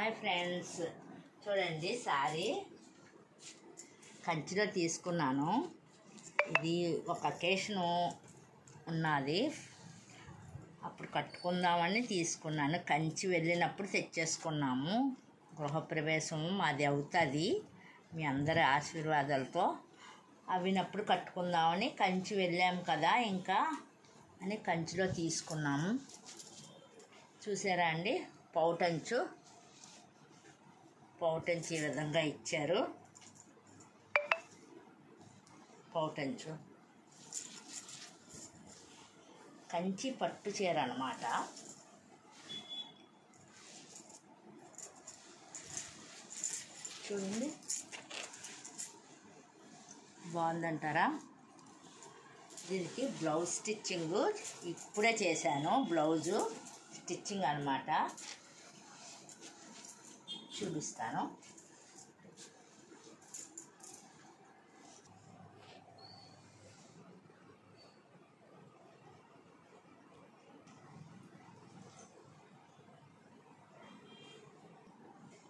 Hi friends, చూడండి sorry కంచిలో తీసుకున్నాను. ఇది ఒక అకేషను ఉన్నది, అప్పుడు కట్టుకుందామని తీసుకున్నాను. కంచి వెళ్ళినప్పుడు తెచ్చేసుకున్నాము. గృహప్రవేశం మాది అవుతుంది మీ అందరి ఆశీర్వాదాలతో. అవినప్పుడు కట్టుకుందామని కంచి వెళ్ళాము కదా ఇంకా అని కంచిలో తీసుకున్నాము. చూసారా అండి, పౌటంచు ఈ విధంగా ఇచ్చారు. పౌటంచు కంచి పట్టు చీర అన్నమాట. చూడండి, బాగుందంటారా? దీనికి బ్లౌజ్ స్టిచ్చింగ్ ఇప్పుడే చేశాను. బ్లౌజు స్టిచ్చింగ్ అన్నమాట, చూపిస్తాను.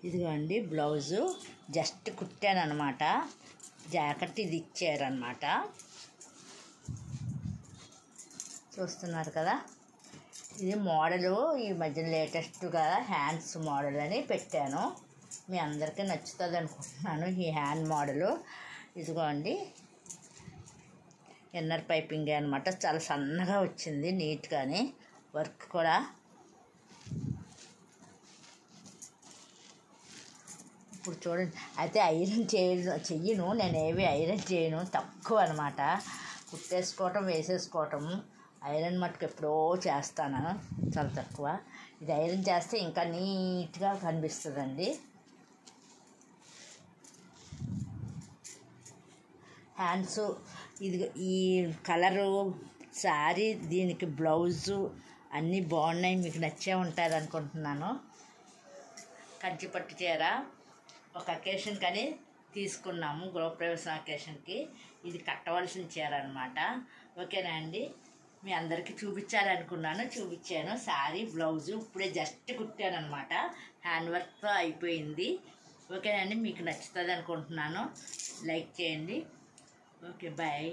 ఇదిగోండి బ్లౌజు జస్ట్ కుట్టాను అనమాట. జాకెట్ ఇది ఇచ్చారనమాట, చూస్తున్నారు కదా. ఇది మోడలు ఈ మధ్యన లేటెస్ట్గా హ్యాండ్స్ మోడల్ అని పెట్టాను. మీ అందరికీ నచ్చుతుంది అనుకుంటున్నాను ఈ హ్యాండ్ మోడలు. ఇదిగోండి ఇన్నర్ పైపింగ్ అనమాట. చాలా సన్నగా వచ్చింది, నీట్గాని వర్క్ కూడా. ఇప్పుడు చూడండి, అయితే ఐరన్ చెయ్యను నేను, ఏవి ఐరన్ చేయను, తక్కువ అనమాట. కుట్టేసుకోవటం వేసేసుకోవటం. ఐరన్ మట్టుకు ఎప్పుడో చేస్తాను, చాలా తక్కువ. ఇది ఐరన్ చేస్తే ఇంకా నీట్గా కనిపిస్తుందండి. హ్యాండ్స్ ఇది ఈ కలరు శారీ, దీనికి బ్లౌజు అన్నీ బాగున్నాయి. మీకు నచ్చే ఉంటుంది అనుకుంటున్నాను. కంచిపట్టు చీర ఒక అకేషన్ కానీ తీసుకున్నాము, గృహప్రవేశం అకేషన్కి. ఇది కట్టవలసిన చీర అనమాట. ఓకేనా అండి, మీ అందరికీ చూపించాలనుకున్నాను, చూపించాను. శారీ బ్లౌజు ఇప్పుడే జస్ట్ కుట్టాను అనమాట, హ్యాండ్ వర్క్తో అయిపోయింది. ఓకేనా అండి, మీకు నచ్చుతుంది అనుకుంటున్నాను. లైక్ చేయండి. Okay, bye.